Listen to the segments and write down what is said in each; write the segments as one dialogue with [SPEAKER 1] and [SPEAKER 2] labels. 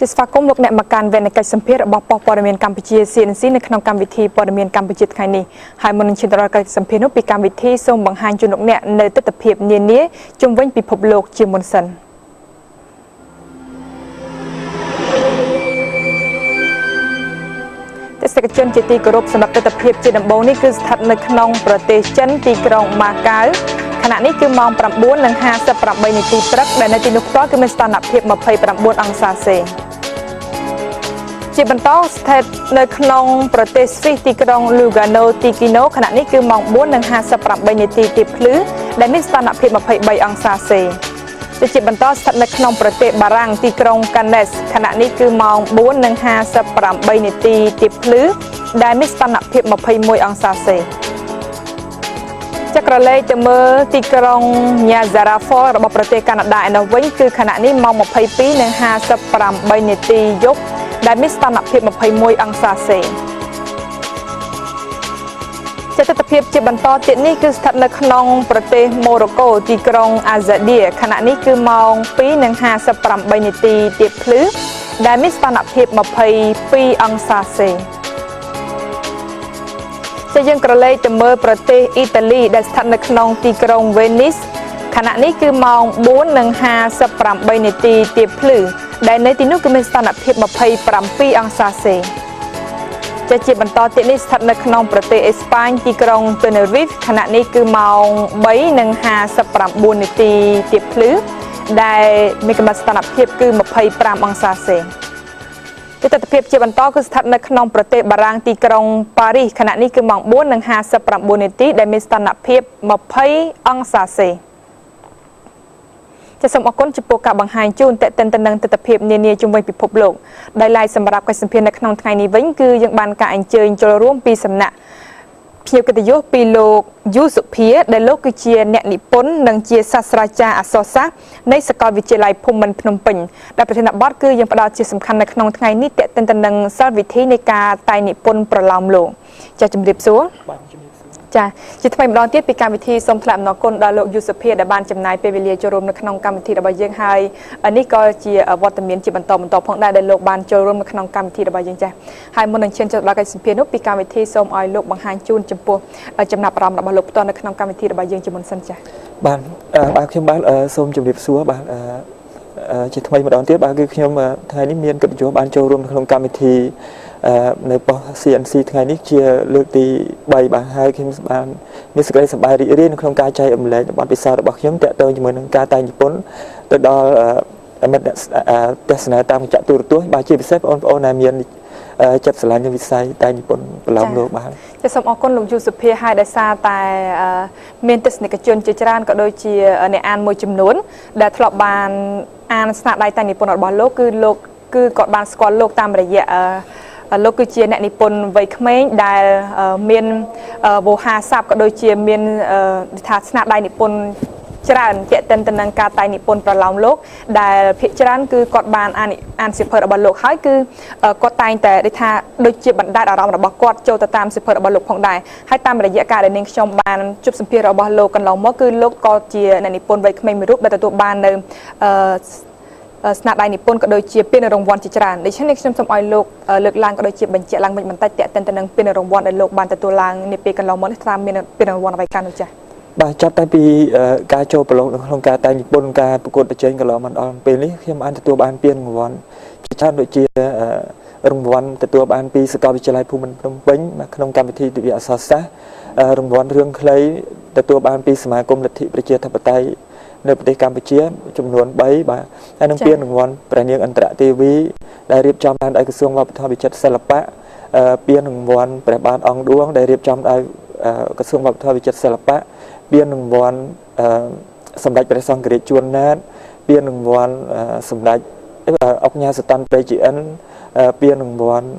[SPEAKER 1] ជាស្វាគមន៍លោកអ្នកមកកាន់វេទិកាសម្ភាររបស់ប៉ុស្តិ៍ព័ត៌មានកម្ពុជា CNC នៅក្នុងកម្មវិធីព័ត៌មានកម្ពុជាថ្ងៃនេះហើយមុននឹងឈានទៅដល់កិច្ចសម្ភារនោះពីកម្មវិធីសូមបង្ហាញជូនលោកអ្នកនៅទស្សនវិជ្ជានានាជុំវិញពិភពលោកជាមុនសិនទេសកជនជាទីគោរពសម្រាប់ទស្សនវិជ្ជាជាដំបូងនេះគឺស្ថិតនៅក្នុងប្រទេសចិនទីក្រុងម៉ាកាវខណៈនេះគឺម៉ោង 9:58 នាទីព្រឹកដែលនៅទីនោះផ្ទាល់គឺមានស្ថានភាព 29 អង្សាសេជាបន្តស្ថិតនៅក្នុងប្រទេសស្វីសទីក្រុងលូហ្កាណូទីគីណូខណៈនេះគឺម៉ោង 4:58 នាទីទីភ្លឺដែលមានស្ថានភាព 23 អង្សាសេជាបន្តស្ថិតនៅក្នុងប្រទេសបារាំងទីក្រុងកាណេសខណៈនេះគឺម៉ោង 4:58 នាទីទីភ្លឺដែលមានស្ថានភាព 21 អង្សាសេចក្រឡេទៅមើលទីក្រុងញ៉ាហ្សារ៉ាហ្វលរបស់ប្រទេសកាណាដាឯនោះវិញគឺខណៈនេះម៉ោង 22:58 នាទីយប់ដែលមានស្ថានភាព 21 អង្សាសេទស្សនវិជ្ជាជាបន្តទៀតនេះគឺស្ថិតនៅក្នុងប្រទេសម៉ូរ៉ូកូទីក្រុងអាហ្សាឌៀខណៈនេះគឺម៉ោង 2:58 នាទីទីភ្លឺដែលមានស្ថានភាព 22 អង្សាសេយើងក្រឡេកទៅមើលប្រទេសអ៊ីតាលីដែលស្ថិតនៅក្នុងទីក្រុងវេនីសខណៈនេះគឺម៉ោង 4:58 នាទីទីភ្លឺដែលនៅទីនោះគឺមានស្ថានភាព 27 អង្សាសេជាបន្តទៀតនេះស្ថិតនៅក្នុងប្រទេសអេស្ប៉ាញទីក្រុងតេនេរីហ្វខណៈនេះគឺម៉ោង 3:59 នាទីទីភ្លឺដែលមានកម្រិតស្ថានភាពគឺ 25 អង្សាសេទស្សនវិជ្ជាជាបន្តគឺស្ថិតនៅក្នុងប្រទេសបារាំងទីក្រុងប៉ារីសខណៈនេះគឺម៉ោង 4:59 នាទីដែលមានស្ថានភាព 20 អង្សាសេសូមអរគុណចំពោះការបង្ហាញជូនតេតិនទៅនឹងទស្សនវិជ្ជានានាជុំវិញពិភពលោកដែលឡាយសម្រាប់កិច្ចសម្ភារនៅក្នុងថ្ងៃនេះវិញគឺយើងបានការអញ្ជើញចូលរួមពីសំណាក់ភ្ញៀវកិត្តិយសពីលោកយូសុភាដែលលោកគឺជាអ្នកនិពន្ធនិងជាសាស្ត្រាចារ្យអក្សរសាស្ត្រនៃសាកលវិទ្យាល័យភូមិន្ទភ្នំពេញដែលប្រធានបទគឺយើងផ្ដោតជាសំខាន់នៅក្នុងថ្ងៃនេះតេតិនទៅនឹងសិលវិធីនៃការតែងនិពន្ធប្រឡោមលោកចាជំរាបសួរចាជាថ្មីម្ដងទៀតពីកម្មវិធីសូមថ្លែងអំណរគុណដល់លោកយូសុភាដែលបានចំណាយពេលវេលាចូលរួមនៅក្នុងកម្មវិធីរបស់យើងហើយនេះក៏ជាវត្តមានជាបន្តផងដែរដែលលោកបានចូលរួមនៅក្នុងកម្មវិធីរបស់យើងចាហើយមុននឹងឈានចូលដល់កិច្ចសម្ភារនោះពីកម្មវិធីសូមឲ្យលោកបង្ហាញជូនចំពោះចំណាប់អារម្មណ៍របស់លោកផ្ទាល់នៅក្នុងកម្មវិធីរបស់យើងជាមុនសិនចា
[SPEAKER 2] បាទខ្ញុំបាទសូមជម្រាបសួរបាទជាថ្មីម្ដងទៀតបាទគឺខ្ញុំថ្ងៃនេះមានកិត្តិយសបានចូលរួមក្នុងកម្មវិធីនៅប៉ុស្តិ៍ CNC ថ្ងៃនេះជាលើកទី3បាទហើយខ្ញុំបានមានសេចក្តីសប្បាយរីករាយនៅក្នុងការចែករំលែកបទពិសោធន៍របស់ខ្ញុំទាក់ទងជាមួយនឹងការតែងនិពន្ធទៅដល់មិត្តទស្សនាតាមកញ្ចក់ទូរទស្សន៍បាទជាពិសេសបងប្អូនដែលមានចិត្តស្រឡាញ់នឹងវិស័យតែងនិពន្ធប្រឡោមលោកបាទ
[SPEAKER 1] ចាសូមអរគុណលោកយូសុភាហើយដោយសារតែមានទស្សនិកជនជាច្រើនក៏ដូចជាអ្នកអានមួយចំនួនដែលធ្លាប់បានអានស្នាដៃតែងនិពន្ធរបស់លោកគឺគាត់បានស្គាល់លោកតាមរយៈលោកគឺជាអ្នកនិពន្ធវ័យក្មេងដែលមានវោហារស័ព្ទក៏ដូចជាមានថាស្នាដៃនិពន្ធច្រើនទាក់ទិនទៅនឹងការតែងនិពន្ធប្រឡោមលោកដែលភាគច្រើនគឺគាត់បានអានសៀវភៅរបស់លោកហើយគឺគាត់តែងតែថាដូចជាបណ្ដាលអារម្មណ៍របស់គាត់ចូលទៅតាមសៀវភៅរបស់លោកផងដែរហើយតាមរយៈការដែលនាងខ្ញុំបានជួបសម្ភាររបស់លោកកន្លងមកគឺលោកក៏ជាអ្នកនិពន្ធវ័យក្មេងមួយរូបដែលទទួលបាននៅស្នាដៃនិពន្ធក៏ដូចជាពានរង្វាន់ជាច្រើនដូច្នេះខ្ញុំសូមឲ្យលោកលើកឡើងក៏ដូចជាបញ្ជាក់ឡើងវិញបន្តិចទាក់ទិនទៅនឹងពានរង្វាន់ដែលលោកបានទទួលឡើងនាពេលកន្លងមកនេះថាមានពានរង្វាន់អ្វីខ្លះនោះចា៎
[SPEAKER 2] បាទចាប់តាំងពីការចូលប្រឡងនៅក្នុងការតែងនិពន្ធការប្រកួតប្រជែងកន្លងមកដល់ពេលនេះខ្ញុំបានទទួលបានពានរង្វាន់ជាច្រើនដូចជារង្វាន់ទទួលបានពីសាកលវិទ្យាល័យភូមិន្ទភ្នំពេញក្នុងកម្មវិធីទិវាអក្សរសាស្ត្ររង្វាន់រឿងខ្លីទទួលបានពីសមាគមលទ្ធិប្រជាធិបតេយ្យនៅប្រទេសកម្ពុជាចំនួន3បាទហើយនឹងពានរង្វាន់ព្រះនាងអន្តរទេវីដែលរៀបចំឡើងដោយក្រសួងវប្បធម៌វិចិត្រសិល្បៈពានរង្វាន់ព្រះបាទអង្គឌួងដែលរៀបចំដោយក្រសួងវប្បធម៌វិចិត្រសិល្បៈពានរង្វាន់សម្ដេចព្រះសង្ឃរាជជួនណាតពានរង្វាន់សម្ដេចអុកញ៉ាសតន្ត្រីជាអិនពានរង្វាន់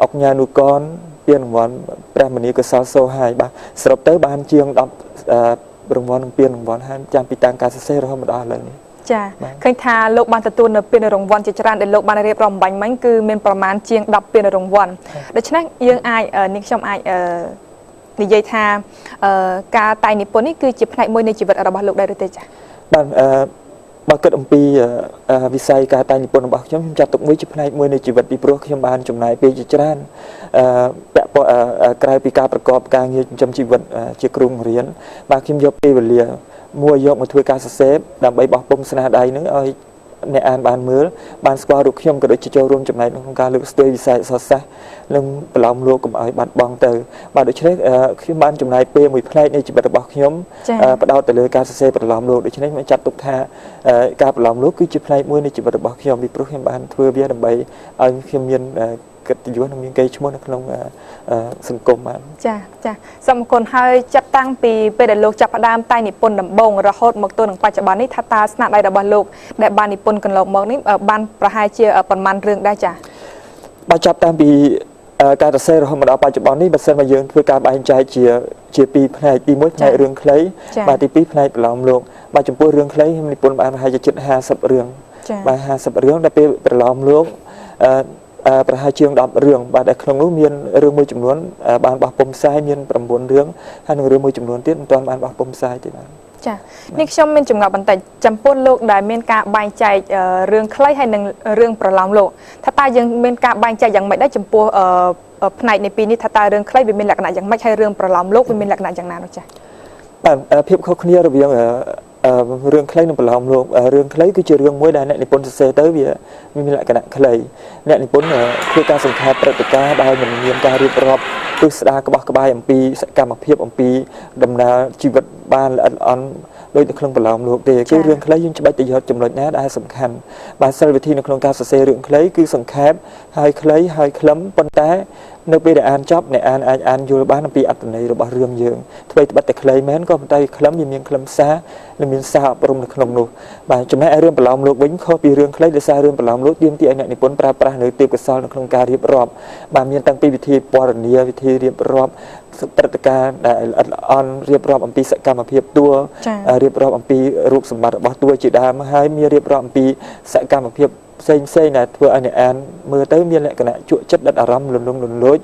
[SPEAKER 2] អុកញ៉ានុកនពានរង្វាន់ព្រះមនីកុសលសូហាយបាទសរុបទៅបានជាង10រង្វាន់និងពានរង្វាន់ហើយចាំពីតាំងការសរសេររហូតមកដល់ឥឡូវនេះ
[SPEAKER 1] ចាឃើញថាលោកបានទទួលនៅពានរង្វាន់ជាច្រើនដែលលោកបានរៀបរាប់បាញ់មិញគឺមានប្រមាណជាង10ពានរង្វាន់ដូច្នេះយើងអាចនាងខ្ញុំអាចនិយាយថាការតែងនិពន្ធនេះគឺជាផ្នែកមួយនៃជីវិតរបស់លោកដែរឬទេចា
[SPEAKER 2] បាទ បើគិតអំពីវិស័យការតែងនិពន្ធរបស់ខ្ញុំចាប់ទុកមួយជាផ្នែកមួយនៃជីវិតពីព្រោះខ្ញុំបានចំណាយពេលជាច្រើនពាក់ព័ន្ធក្រៅពីការប្រកបការងារចិញ្ចឹមជីវិតជាគ្រូបង្រៀនបាទខ្ញុំយកពេលវេលាមួយយកមកធ្វើការសរសេរដើម្បីបោះពុម្ពស្នាដៃនឹងឲ្យអ្នកអានបានមើលបានស្គាល់រូបខ្ញុំក៏ដូចជាចូលរួមចំណែកក្នុងការលើកស្ទួយវិស័យអក្សរសាស្ត្រនិងប្រឡំលោកកុំឲ្យបាត់បង់ទៅបាទដូច្នេះខ្ញុំបានចំណាយពេលមួយផ្នែកនៃជីវិតរបស់ខ្ញុំផ្ដោតទៅលើការសរសេរប្រឡំលោកដូច្នេះខ្ញុំចាត់ទុកថាការប្រឡំលោកគឺជាផ្នែកមួយនៃជីវិតរបស់ខ្ញុំពីព្រោះខ្ញុំបានធ្វើវាដើម្បីឲ្យខ្ញុំមានកិត្តិយសនិងមានកេរ្តិ៍ឈ្មោះនៅក្នុងសង្គមបាទ
[SPEAKER 1] ចាសូមអរគុណហើយចាប់តាំងពីពេលដែលលោកចាប់ផ្ដើមតែងនិពន្ធដំបូងរហូតមកទល់នឹងបច្ចុប្បន្ននេះថាតើស្នាដៃរបស់លោកដែលបាននិពន្ធកន្លងមកនេះបានប្រហែលជាប្រមាណរឿងដែរចា
[SPEAKER 2] បើចាប់តាំងពីការសរសេររហូតមកដល់បច្ចុប្បន្ននេះបើសិនមកយើងធ្វើការបែងចែកជាពីរផ្នែកទី1ផ្នែករឿងខ្លីបាទទី2ផ្នែកប្រឡំលោកបាទចំពោះរឿងខ្លីខ្ញុំនិពន្ធបានប្រហែលជាជិត50រឿងបាទ50រឿងដល់ពេលប្រឡំលោកប្រហែលជាង10រឿងបាទដែលក្នុងនោះមានរឿងមួយចំនួនបានបោះពុម្ពផ្សាយមាន9រឿងហើយនឹងរឿងមួយចំនួនទៀតមិនទាន់បានបោះពុម្ពផ្សាយទេបាទ
[SPEAKER 1] ចានេះខ្ញុំមានចម្ងល់បន្តិចចំពោះលោកដែលមានការបែងចែករឿងខ្លីហើយនិងរឿងប្រឡំលោកថាតើយើងមានការបែងចែកយ៉ាងម៉េចដែរចំពោះផ្នែកនៃពីរនេះថាតើរឿងខ្លីវាមានលក្ខណៈយ៉ាងម៉េចហើយរឿងប្រឡំលោកវាមានលក្ខណៈយ៉ាងណានោះចា
[SPEAKER 2] បាទភាពខុសគ្នារវាងរឿងខ្លីនិងប្រឡំលោករឿងខ្លីគឺជារឿងមួយដែលអ្នកនិពន្ធសរសេរទៅវាមានលក្ខណៈខ្លីអ្នកនិពន្ធធ្វើការសង្ខេបព្រឹត្តិការណ៍ដោយមិនមានការរៀបរាប់ទស្សនាក្បោះក្បាយអំពីសកម្មភាពអំពីដំណើរជីវិតបានល្អិតល្អន់ដោយនៅក្នុងប្រឡំលោកទេគឺរឿងខ្លីយើងច្បាច់ទៅយកចំណុចណាដែលសំខាន់បាទសិលវិធីនៅក្នុងការសរសេររឿងខ្លីគឺសង្ខេបហើយខ្លីហើយខ្លឹមប៉ុន្តែនៅពេលដែលអានចប់អ្នកអានអាចអានយល់បានអំពីអត្ថន័យរបស់រឿងយើងថ្មីត្បិតតែខ្លីមែនក៏ប៉ុន្តែខ្លឹមវាមានខ្លឹមសារនិងមានសារអប់រំនៅក្នុងនោះបាទចំណែកឯរឿងប្រឡំលោកវិញខុសពីរឿងខ្លីដោយសាររឿងប្រឡំលោកទាមទារឲ្យអ្នកនិពន្ធប្រើប្រាស់នៅទេពកោសល្យនៅក្នុងការរៀបរាប់បាទមានតាំងពីវិធីពណ៌នាវិធីរៀបរាប់ព្រឹត្តិការណ៍ដែលល្អិតល្អន់រៀបរាប់អំពីសកម្មភាពតួរៀបរាប់អំពីរូបសម្បត្តិរបស់តួជាដើមហើយមានរៀបរាប់អំពីសកម្មភាពផ្សេងដែលធ្វើឲ្យអ្នកអានមើលទៅមានលក្ខណៈជក់ចិត្តដិតអារម្មណ៍លន្លង់លន្លោច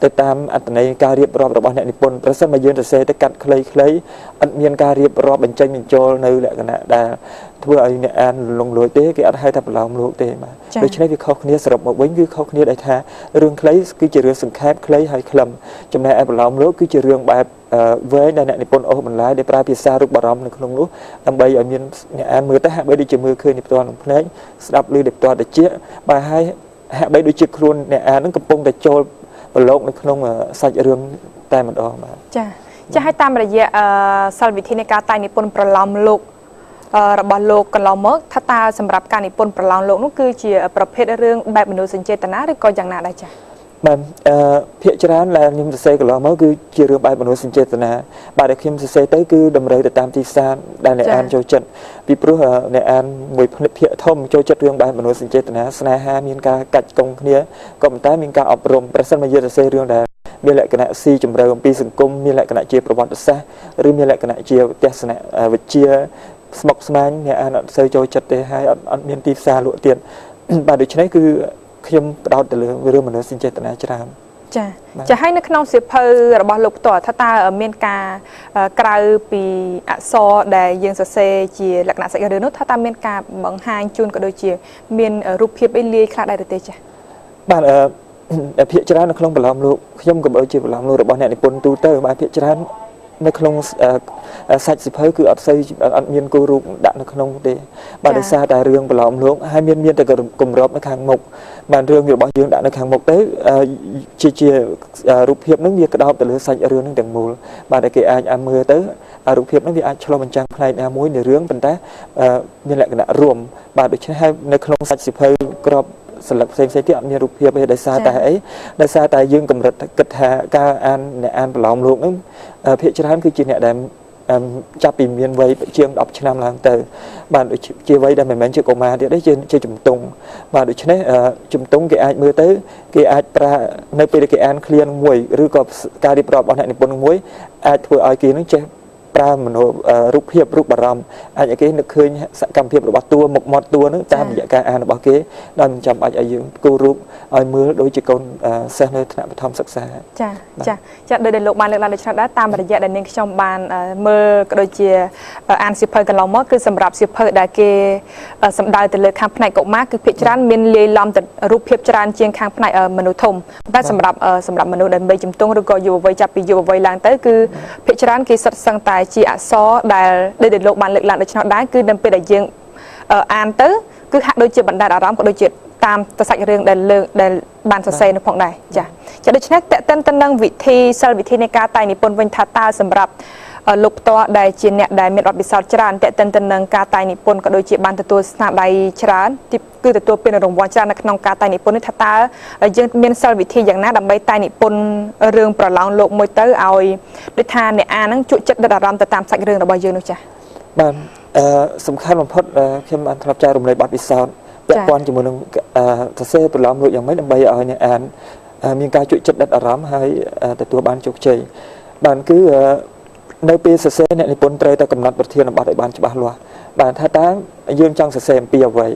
[SPEAKER 2] ទៅតាមអត្ថន័យការរៀបរាប់របស់អ្នកនិពន្ធប្រសិនបើយើងសរសេរទៅកាត់ខ្លីៗអត់មានការរៀបរាប់បញ្ចេញបញ្ចូលនៅលក្ខណៈដែលធ្វើឲ្យអ្នកអានលងលួយទេគេអត់ហៅថាប្រឡំលោកទេបាទដូច្នេះវាខុសគ្នាសរុបមកវិញគឺខុសគ្នាដែលថារឿងខ្លីគឺជារឿងសង្ខេបខ្លីហើយខ្លឹមចំណែកឯប្រឡំលោកគឺជារឿងបែបវែងដែលអ្នកនិពន្ធអូសបន្លាយដែលប្រើភាសារូបអារម្មណ៍នៅក្នុងនោះដើម្បីឲ្យមានអ្នកអានមើលទៅហាក់បីដូចជាមើលឃើញផ្ទាល់នឹងភ្នែកស្ដាប់ឮផ្ទាល់ត្រចៀកបាទហើយហាក់បីដូចជាខ្លួនអ្នកអាននឹងកំពុងតែចូលប្រឡូកនៅក្នុងសាច់រឿងតែម្ដងបាទ
[SPEAKER 1] ចាឲ្យតាមរយៈសិលវិធីនៃការតែងនិពន្ធប្រឡំលោករបស់លោកកន្លងមកថាតើសម្រាប់ការនិពន្ធប្រឡំលោកនោះគឺជាប្រភេទរឿងបែបមនោសញ្ចេតនាឬក៏យ៉ាងណាដែរចា
[SPEAKER 2] បាទភាគច្រើនដែលខ្ញុំសរសេរកន្លងមកគឺជារឿងបែបមនោសញ្ចេតនាបាទដែលខ្ញុំសរសេរទៅគឺតម្រូវទៅតាមទីផ្សារដែលអ្នកអានចូលចិត្តពីព្រោះអ្នកអានមួយភាគធំចូលចិត្តរឿងបែបមនោសញ្ចេតនាស្នេហាមានការកាច់កងគ្នាក៏ប៉ុន្តែមានការអប់រំប្រសិនមកយើងសរសេររឿងដែលមានលក្ខណៈស៊ីជម្រៅអំពីសង្គមមានលក្ខណៈជាប្រវត្តិសាស្ត្រឬមានលក្ខណៈជាទស្សនវិជ្ជាស្មុគស្មាញអ្នកអានអត់សូវចូលចិត្តទេហើយអត់មានទីផ្សារលក់ទៀតបាទដូច្នេះគឺខ្ញុំផ្ដោតទៅលើរឿងមនោសញ្ចេតនាច្រើន
[SPEAKER 1] ចាហើយនៅក្នុងសៀវភៅរបស់លោកផ្ទាល់ថាតើមានការក្រៅពីអក្សរដែលយើងសរសេរជាលក្ខណៈសាច់រឿងនោះថាតើមានការបង្ហាញជូនក៏ដូចជាមានរូបភាពអីលាយខ្លះដែរទេចា
[SPEAKER 2] បាទភាគច្រើននៅក្នុងប្រឡំលោកខ្ញុំក៏បើជាប្រឡំលោករបស់អ្នកនិពន្ធទូទៅបាទភាគច្រើននៅក្នុងសាច់សៀវភៅគឺអត់មានគូរូបដាក់នៅក្នុងទេបាទដោយសារតែរឿងប្រឡំលោកហើយមានតែគម្របនៅខាងមុខបាទរឿងរបស់យើងដាក់នៅខាងមុខទៅជារូបភាពហ្នឹងវាក្តោបទៅលើសាច់រឿងហ្នឹងទាំងមូលបាទតែគេអាចមើលទៅរូបភាពហ្នឹងវាអាចឆ្លុះបញ្ចាំងផ្នែកណាមួយនៃរឿងប៉ុន្តែមានលក្ខណៈរួមបាទដូច្នេះហើយនៅក្នុងសាច់សៀវភៅក្របសន្លឹកផ្សេងៗទៀតអត់មានរូបភាពទេដោយសារតែអីដោយសារតែយើងកម្រិតគិតថាការអ្នកអានប្រឡំលោកហ្នឹងភាគច្រើនគឺជាអ្នកដែលចាប់ពីមានវ័យជាង10ឆ្នាំឡើងទៅបាទជាវ័យដែលមិនមែនជាកុមារទៀតទេជាជំទង់បាទដូច្នេះជំទង់គេអាចមើលទៅគេអាចប្រើនៅពេលដែលគេអានឃ្លាមួយឬក៏ការរៀបរាប់របស់អ្នកនិពន្ធមួយអាចធ្វើឲ្យគេនឹងចេះ ប្រើមនោរូបភាពរូបបារម្ភអាចឲ្យគេនឹកឃើញសកម្មភាពរបស់តួមុខមាត់តួនឹងតាមរយៈការអានរបស់គេដោយមិនចាំបាច់ឲ្យយើងគូររូបឲ្យមើលដូចជាកូនសិស្សនៅថ្នាក់បឋមសិក្សា
[SPEAKER 1] ចាដោយដែលលោកបានលើកឡើងដូចនេះដែរតាមរយៈដែលនាងខ្ញុំបានមើលក៏ដូចជាអានសៀវភៅកន្លងមកគឺសម្រាប់សៀវភៅដែលគេសម្ដៅទៅលើខាងផ្នែកកុមារគឺភាគច្រើនមានលាយឡំទៅរូបភាពច្រើនជាងខាងផ្នែកមនុស្សធំតែសម្រាប់មនុស្សដែលបីជំទង់ឬក៏យុវវ័យចាប់ពីយុវវ័យឡើងទៅគឺភាគច្រើនគេសុទ្ធសឹងតែជាអក្សរដែលលោកបានលើកឡើងដូចនេះដែរគឺនៅពេលដែលយើងអានទៅគឺហាក់ដូចជាបណ្ដាលអារម្មណ៍ក៏ដូចជាតាមសាច់រឿងដែលបានសរសេរនៅផងដែរចាដូច្នេះតេតិនទៅនឹងវិធីនៃការតែងនិពន្ធវិញថាតើសម្រាប់លោកផ្ទាល់ដែលជាអ្នកដែលមានបទពិសោធន៍ច្រើនតេតិនទៅនឹងការតែងនិពន្ធក៏ដូចជាបានទទួលស្នាដៃច្រើនគឺទទួលពានរង្វាន់ច្រើននៅក្នុងការតែងនិពន្ធនេះថាតើយើងមានសិលវិធីយ៉ាងណាដើម្បីតែងនិពន្ធរឿងប្រឡងលោកមួយទៅឲ្យដូចថាអ្នកអាននឹងជក់ចិត្តដិតអារម្មណ៍ទៅតាមសាច់រឿងរបស់យើងនោះចា
[SPEAKER 2] បាទសំខាន់បំផុតខ្ញុំបានធ្លាប់ចែករំលែកបទពិសោធន៍ពាក់ព័ន្ធជាមួយនឹងសរសេរប្រឡងលោកយ៉ាងម៉េចដើម្បីឲ្យអ្នកអានមានការជក់ចិត្តដិតអារម្មណ៍ហើយទទួលបានជោគជ័យបានគឺនៅពេលសរសេរអ្នកនិពន្ធត្រូវតែកំណត់ប្រធានបទឲ្យបានច្បាស់លាស់បាទថាតើយើងចង់សរសេរអំពីអ្វី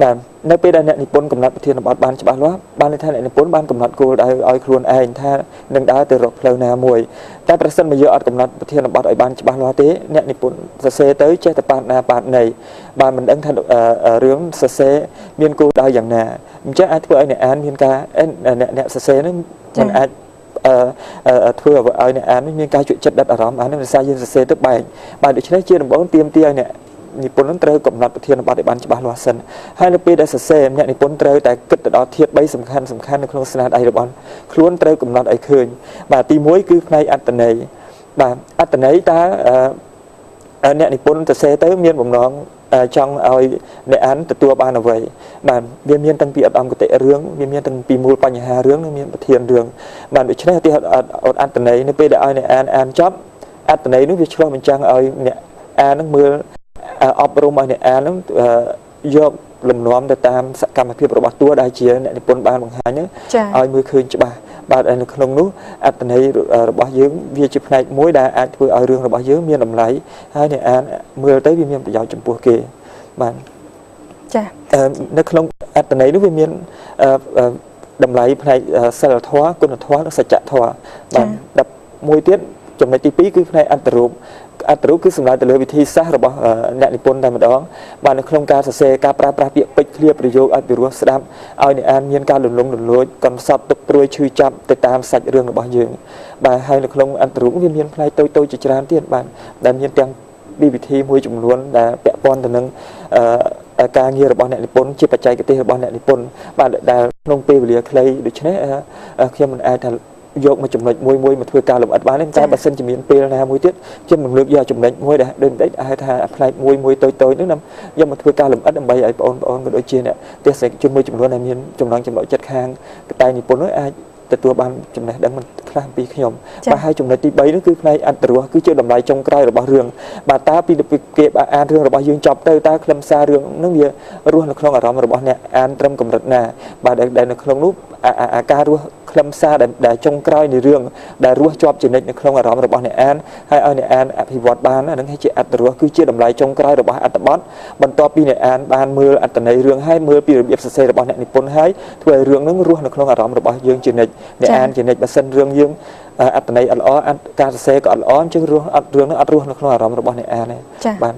[SPEAKER 2] បាទនៅពេលដែលអ្នកនិពន្ធកំណត់ប្រធានបទបានច្បាស់លាស់បានន័យថាអ្នកនិពន្ធបានកំណត់គោលដៅឲ្យខ្លួនឯងថានឹងដើរទៅរកផ្លូវណាមួយតែប្រសិនបើយើងអត់កំណត់ប្រធានបទឲ្យបានច្បាស់លាស់ទេអ្នកនិពន្ធសរសេរទៅចេះតែប៉ាត់ណាប៉ាត់ណីបាទមិនដឹងថារឿងសរសេរមានគោលដៅយ៉ាងណាអញ្ចឹងអាចធ្វើឲ្យអ្នកអានមានការអ្នកសរសេរនឹងមិនអាចធ្វើឲ្យអ្នកអានមានការជក់ចិត្តដិតអារម្មណ៍អាននឹងដោយសារយើងសរសេរទៅបែកបាទដូច្នេះជាដំបូងទាមទារឲ្យអ្នកនិពន្ធនឹងត្រូវកំណត់ប្រធានបទឲ្យបានច្បាស់លាស់សិនហើយនៅពេលដែលសរសេរអ្នកនិពន្ធត្រូវតែគិតទៅដល់ធាតុ3សំខាន់នៅក្នុងស្នាដៃរបស់ខ្លួនត្រូវកំណត់ឲ្យឃើញបាទទី1គឺផ្នែកអត្ថន័យបាទអត្ថន័យតើអ្នកនិពន្ធសរសេរទៅមានបំណងចង់ឲ្យអ្នកអានទទួលបានអ្វីបាទវាមានតាំងពីឧត្តមគតិរឿងវាមានតាំងពីមូលបញ្ហារឿងនិងមានប្រធានរឿងបាទដូច្នេះឧទាហរណ៍អត្ថន័យនៅពេលដែលឲ្យអ្នកអានចប់អត្ថន័យនោះវាឆ្លុះបញ្ចាំងឲ្យអ្នកអាននឹងមើលអប់រំឲ្យអ្នកអាននឹងយកលំនាំទៅតាមសកម្មភាពរបស់តួដែលជាអ្នកនិពន្ធបានបង្ហាញឲ្យមើលឃើញច្បាស់បាទនៅក្នុងនោះអត្ថន័យរបស់យើងវាជាផ្នែកមួយដែលអាចធ្វើឲ្យរឿងរបស់យើងមានតម្លៃហើយអ្នកអានមើលទៅវាមានប្រយោជន៍ចំពោះគេបាទ
[SPEAKER 1] ចា
[SPEAKER 2] នៅក្នុងអត្ថន័យនោះវាមានតម្លៃផ្នែកសិលធម៌គុណធម៌និងសច្ចធម៌បាទមួយទៀតចំណុចទី2គឺផ្នែកអត្ថរូបគឺសំដៅទៅលើវិធីសាស្ត្ររបស់អ្នកនិពន្ធតែម្ដងបាទនៅក្នុងការសរសេរការប្រើប្រាស់ពាក្យពេចន៍ឃ្លាប្រយោគឲ្យពិរោះស្ដាប់ឲ្យអ្នកអានមានការលំលងលួចកំសត់ទុកព្រួយឈឺចាប់ទៅតាមសាច់រឿងរបស់យើងបាទហើយនៅក្នុងអត្ថរូបវាមានផ្នែកតូចៗជាច្រើនទៀតបាទដែលមានទាំងពីវិធីមួយចំនួនដែលពាក់ព័ន្ធទៅនឹងការងាររបស់អ្នកនិពន្ធជាបច្ចេកទេសរបស់អ្នកនិពន្ធបាទដែលក្នុងពេលវេលាខ្លីដូច្នេះខ្ញុំមិនអាចថាយកមកចំណុចមួយមកធ្វើការលម្អិតបានទេតែបើសិនជាមានពេលណាមួយទៀតខ្ញុំនឹងលើកយកចំណុចមួយដែលដូចបន្តិចហៅថាផ្នែកមួយតូចៗនោះយកមកធ្វើការលម្អិតដើម្បីឲ្យបងប្អូនក៏ដូចជាអ្នកទេសនិកជនមួយចំនួនដែលមានចំណងចំណុចចិត្តខាងតែនិពន្ធនោះអាចទទួលបានចំណេះដឹងមិនខ្លះពីខ្ញុំបាទហើយចំណុចទី3នោះគឺផ្នែកអន្តរស់គឺជាតម្លៃចុងក្រោយរបស់រឿងបាទតើពីគេអានរឿងរបស់យើងចប់ទៅតើខ្លឹមសាររឿងនឹងវារស់នៅក្នុងអារម្មណ៍របស់អ្នកអានត្រឹមកម្រិតណាបាទដែលនៅក្នុងនោះការរស់ខ្លឹមសារដែលចុងក្រោយនៃរឿងដែលរស់ជាប់ជានិច្ចនៅក្នុងអារម្មណ៍របស់អ្នកអានហើយឲ្យអ្នកអានអភិវឌ្ឍបានហ្នឹងជាអត្តរសគឺជាតម្លៃចុងក្រោយរបស់អត្ថបទបន្ទាប់ពីអ្នកអានបានមើលអត្ថន័យរឿងហើយមើលពីរបៀបសរសេររបស់អ្នកនិពន្ធហើយធ្វើឲ្យរឿងហ្នឹងរស់នៅក្នុងអារម្មណ៍របស់យើងជានិច្ចអ្នកអានជានិច្ចបើសិនរឿងយើងអត្ថន័យអត់ល្អការសរសេរក៏អត់ល្អអញ្ចឹងរឿងហ្នឹងអត់រស់នៅក្នុងអារម្មណ៍របស់អ្នកអានទេបាទ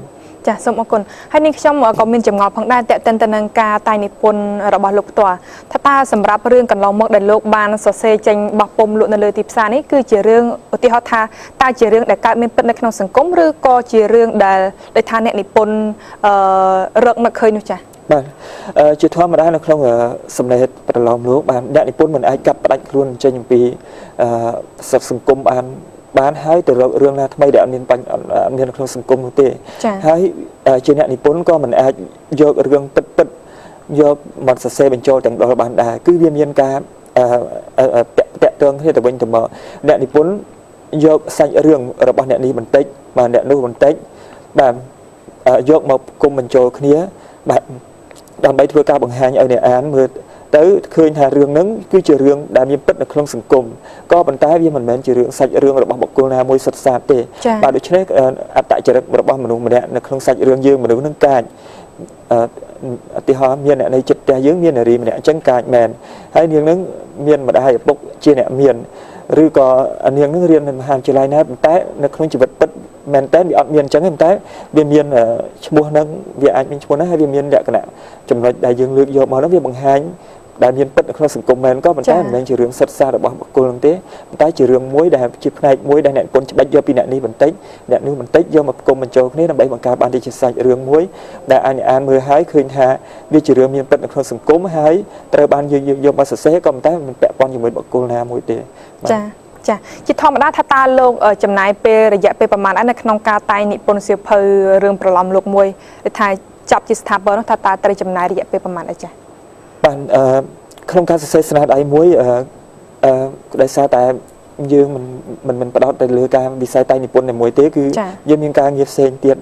[SPEAKER 1] ចាសូមអរគុណហើយនាងខ្ញុំក៏មានចម្ងល់ផងដែរតេតិនទៅនឹងការតែងនិពន្ធរបស់លោកផ្ទាល់ថាតើសម្រាប់រឿងកន្លងមកដែលលោកបានសរសេរចេញបោះពុម្ពលក់នៅលើទីផ្សារនេះគឺជារឿងឧទាហរណ៍ថាតើជារឿងដែលកើតមានពិតនៅក្នុងសង្គមឬក៏ជារឿងដែលដូចថាអ្នកនិពន្ធរកនឹកឃើញនោះចា
[SPEAKER 2] បាទជាធម្មតានៅក្នុងសម្លេងប្រឡងលោកបានអ្នកនិពន្ធមិនអាចកាត់ផ្ដាច់ខ្លួនចេញអំពីសង្គមបានហើយទៅរករឿងណាថ្មីដែលអត់មាននៅក្នុងសង្គមនោះទេហើយជាអ្នកនិពន្ធក៏មិនអាចយករឿងពិតយកមកសរសេរបញ្ចូលទាំងដល់បានដែរគឺវាមានការតាក់ទងគ្នាទៅវិញទៅមកអ្នកនិពន្ធយកសាច់រឿងរបស់អ្នកនេះបន្តិចបាទអ្នកនោះបន្តិចបាទយកមកគុំបញ្ចូលគ្នាបាទដើម្បីធ្វើការបង្ហាញឲ្យអ្នកអានមើល tới khơi thà rương nắng cứ chờ rương đã miên bất là không sừng cùng có bàn tay vì mình men chờ rương sạch rương rồi bằng bọc cô na môi sạch sạch tê và được chết tại chờ được bằng mình mà là không sạch rương dương mà đúng nâng cài thì họ miên này chật ra dưới miên này đi mà chân cài mền hay niềng nắng miên mà đã hay bốc chia nè miên rồi có niềng nắng riêng mình hàng chỉ lại nè té nó không chỉ vật bất mền té bị miên trắng em té viên miên mua nắng vì anh mình mua nó hay viên miên đẹp cái nào trong này đại dương lược vô mà nó viên bằng hai đại miên bất không sừng cùng mền có bàn tay mình chỉ riêng sạch xa được bằng cô lần té bàn tay chỉ riêng muối đại chip này muối đại nẹn con bách vô pin nẹn đi bàn tay nẹn nu bàn tay vô mà cùng mình cho cái này bảy bằng cá ban đi chỉ sạch riêng muối đại anh mưa hái khơi hà vì chỉ riêng miên bất không sừng cố hái trời ban vô mà sạch sẽ có bàn tay mình bẹ con như mình bọc cô na muối té
[SPEAKER 1] จ้ะจิตทอมได้ทัตตาโลกจำนายเประยะเปประมาณอันในขนมกาไตนิปนเสียเพอเรื่องประลอมโลกมวยไทยจับจิตสถาบันทัตตาตรีจำนายระยะเปประมาณอะไรจ้ะ
[SPEAKER 2] บ้านขนมกาเสียสนาได้มวยได้ซาแต่ยืมมันประดับแต่เรือการดีไซน์ไตนิปนในมวยเต้คือยืมยังการเงียบเซนเตียด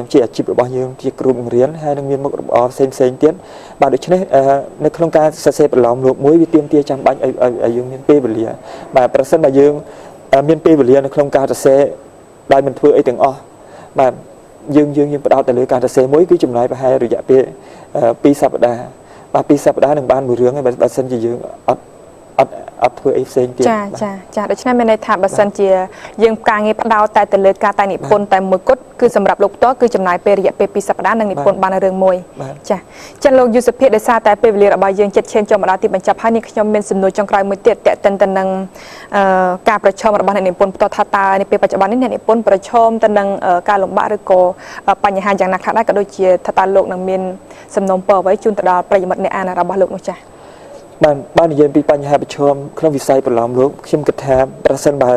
[SPEAKER 2] เจียจิบរបស់យើងជាគ្រូបង្រៀនហើយនឹងមានមុខរបរផ្សេងទៀតបាទដូច្នេះនៅក្នុងការសរសេរប្រឡំលោកមួយវាទាមទារចាំបាច់ឲ្យយើងមានពេលវេលាបាទប្រសិនបើយើងមានពេលវេលានៅក្នុងការសរសេរដោយមិនធ្វើអីទាំងអស់បាទយើងបដោតទៅលើការសរសេរមួយគឺចំណាយប្រហែលរយៈពេល2សប្តាហ៍បាទ2សប្តាហ៍នឹងបានមួយរឿងហើយបើសិនជាយើងអត់ធ្វើអីផ្សេងទៀត
[SPEAKER 1] ចាដូច្នេះមានន័យថាបើសិនជាយើងការងារផ្ដោតតែទៅលើការតែនិពន្ធតែមួយគត់គឺសម្រាប់លោកផ្ទាល់គឺចំណាយពេលរយៈពេល2សប្តាហ៍នឹងនិពន្ធបានរឿងមួយចាចឹងលោកយុសុភិដោយសារតែពេលវេលារបស់យើងចិត្តឈានចូលមកដល់ទីបញ្ចប់ហើយនេះខ្ញុំមានសំណួរចុងក្រោយមួយទៀតតេតិនទៅនឹងការប្រឈមរបស់អ្នកនិពន្ធផ្ទាល់ថាតើនៅពេលបច្ចុប្បន្ននេះអ្នកនិពន្ធប្រឈមទៅនឹងការលំបាកឬក៏បញ្ហាយ៉ាងណាខ្លះដែរក៏ដូចជាថាតើលោកនឹងមានសំណូមពរអ្វីជូនទៅដល់ប្រិយមិត្តអ្នកអានរបស់លោកនោះចា
[SPEAKER 2] បាននិយាយពីបញ្ហាប្រឈមក្នុងវិស័យប្រឡំលោកខ្ញុំគិតថាប្រសិនបើ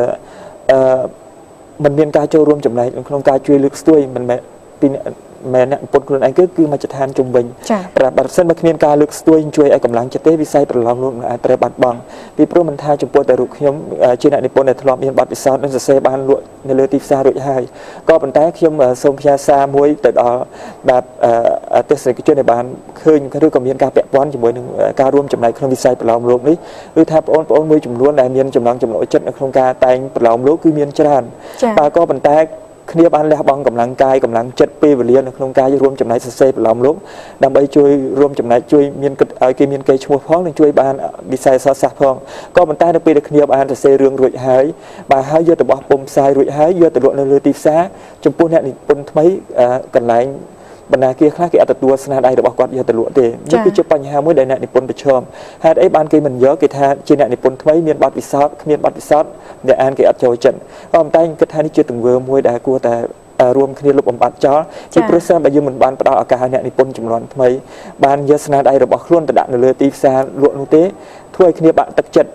[SPEAKER 2] มันមានការចូលរួមចំណែកក្នុងការជួយលើកស្ទួយមិនមែនពីមែនអ្នកពុតខ្លួនឯងគឺមកចឋានជំវិញប្របើសិនបើគ្មានការលើកស្ទួយជួយឲ្យកម្លាំងចិត្តទេវិស័យប្រឡំលោកនឹងអាចត្រូវបាត់បង់ពីព្រោះមិនថាចំពោះតែរូបខ្ញុំជាអ្នកនិពន្ធដែលធ្លាប់មានបទពិសោធន៍និងសរសេរបានលក់នៅលើទីផ្សាររួចហើយក៏ប៉ុន្តែខ្ញុំសូមផ្ញើសារមួយទៅដល់បាទទស្សនិកជនដែលបានឃើញឬក៏មានការពាក់ព័ន្ធជាមួយនឹងការរួមចំណែកក្នុងវិស័យប្រឡំលោកនេះគឺថាបងប្អូនមួយចំនួនដែលមានចំណង់ចំណូលចិត្តនៅក្នុងការតែងប្រឡំលោកគឺមានច្រើនបាទក៏ប៉ុន្តែគ្នាបានលះបង់កម្លាំងកាយកម្លាំងចិត្តពេលវេលានៅក្នុងការរួមចំណែកសរសេរប្រឡំលោកដើម្បីជួយរួមចំណែកជួយមានឲ្យគេមានកេរ្តិ៍ឈ្មោះផងនិងជួយបានវិស័យសាស្ត្រសាស្ត្រផងក៏ប៉ុន្តែនៅពេលដែលគ្នាបានសរសេររឿងរួចហើយបាទហើយយកទៅបោះពុម្ពផ្សាយរួចហើយយកទៅលក់នៅលើទីផ្សារចំពោះអ្នកនិពន្ធថ្មីកន្លែងបណ្ណាគារខ្លះគេអត់ទទួលស្នាដៃរបស់គាត់យកទៅលក់ទេនេះគឺជាបញ្ហាមួយដែលអ្នកនិពន្ធប្រឈមហេតុអីបានគេមិនយកគេថាជាអ្នកនិពន្ធថ្មីមានបទពិសោធន៍គ្មានបទពិសោធន៍អ្នកអានគេអត់ចូលចិត្តក៏ប៉ុន្តែគិតថានេះជាទង្វើមួយដែលគួរតែរួមគ្នាលុបបំបាត់ចោលជាប្រសិនបើយើងមិនបានផ្ដល់ឱកាសឲ្យអ្នកនិពន្ធចំនួនថ្មីបានយកស្នាដៃរបស់ខ្លួនទៅដាក់នៅលើទីផ្សារលក់នោះទេធ្វើឲ្យគ្នាបាក់ទឹកចិត្ត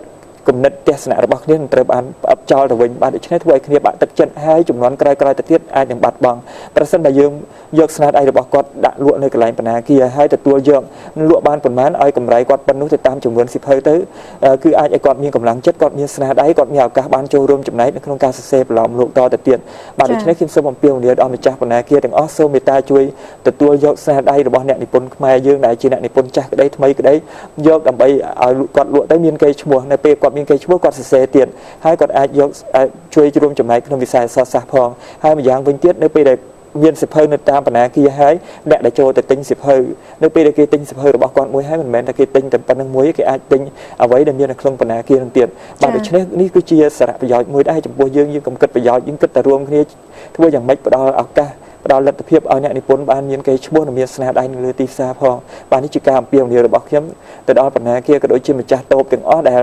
[SPEAKER 2] គំនិតទស្សនៈរបស់គ្នានឹងត្រូវបានផ្អាប់ចោលទៅវិញបាទដូច្នេះធ្វើឲ្យគ្នាបាក់ទឹកចិត្តហើយចំនួនក្រោយៗទៅទៀតអាចនឹងបាត់បង់ប្រសិនបើយើងយកស្នាដៃរបស់គាត់ដាក់លក់នៅកន្លែងបណ្ណាគារហើយទទួលយកលក់បានប៉ុន្មានឲ្យកម្រៃគាត់ប៉ុណ្ណោះទៅតាមចំនួនសិភៅទៅគឺអាចឲ្យគាត់មានកម្លាំងចិត្តគាត់មានស្នាដៃគាត់មានឱកាសបានចូលរួមចំណែកនៅក្នុងការសរសេរប្រឡំលោកតទៅទៀតបាទដូច្នេះខ្ញុំសូមអំពាវនាវដល់ម្ចាស់បណ្ណាគារទាំងអស់សូមមេត្តាជួយទទួលយកស្នាដៃរបស់អ្នកនិពន្ធខ្មែរយើងដែលជាអ្នកនិពន្ធចាស់ក្តីថ្មីក្តីយកដើម្បីឲ្យគាត់លក់ទៅមានកេរ្តិ៍ឈ្មោះនៅពេលគាត់មានគេឈ្មោះគាត់សរសេរទៀតហើយគាត់អាចយកជួយរួមចំណែកក្នុងវិស័យសាស្ត្រសាស្ត្រផងហើយម្យ៉ាងវិញទៀតនៅពេលដែលមានសិភៅនៅតាមបណ្ណាគារហើយអ្នកដែលចូលទៅទិញសិភៅនៅពេលដែលគេទិញសិភៅរបស់គាត់មួយហើយមិនមែនតែគេទិញតែប៉ុណ្្នឹងមួយគេអាចទិញអ្វីដែលមាននៅក្នុងបណ្ណាគារនឹងទៀតបាទដូច្នេះនេះគឺជាសារៈប្រយោជន៍មួយដែរចំពោះយើងកុំគិតប្រយោជន៍យើងគិតតែរួមគ្នាធ្វើយ៉ាងម៉េចផ្ដល់ឱកាសផ្ដល់លទ្ធភាពឲ្យអ្នកនិពន្ធបានមានកេរ្តិ៍ឈ្មោះនិងមានស្នាដៃនៅលើទីផ្សារផងបាទនេះជាការអំពាវនាវរបស់ខ្ញុំទៅដល់បណ្ណាគារក៏ដូចជាម្ចាស់តូបទាំងអស់ដែ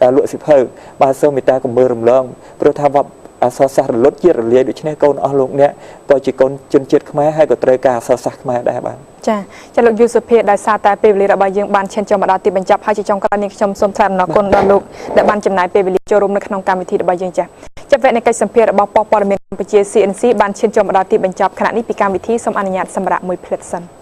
[SPEAKER 2] លលក់សិភៅបាទសូមមេត្តាកុំមើលរំលងព្រោះថាវប្បអក្សរសាស្ត្ររលត់ជាតិរលាយដូច្នេះកូនអស់លោកអ្នកក៏ជាកូនជនជាតិខ្មែរហើយក៏ត្រូវការអក្សរសាស្ត្រខ្មែរដែរបាទ
[SPEAKER 1] ចាលោកយុសុភាដោយសារតែពេលវេលារបស់យើងបានឈានចូលមកដល់ទីបញ្ចប់ហើយជាចុងក្រោយនេះខ្ញុំសូមថ្លែងអំណរគុណដល់លោកដែលបានចំណាយពេលវេលាចូលរួមនៅក្នុងកម្មវិធីរបស់យើងចាចាប់វគ្គនៃកិច្ចសម្ភាសន៍របស់ប៉ុស្តិ៍ព័ត៌មានកម្ពុជា CNC បានឈានចូលមកដល់ទីបញ្ចប់ខណៈនេះពីកម្មវិធីសូមអនុញ្ញាតសម្រាប់មួយភ្លេតសិន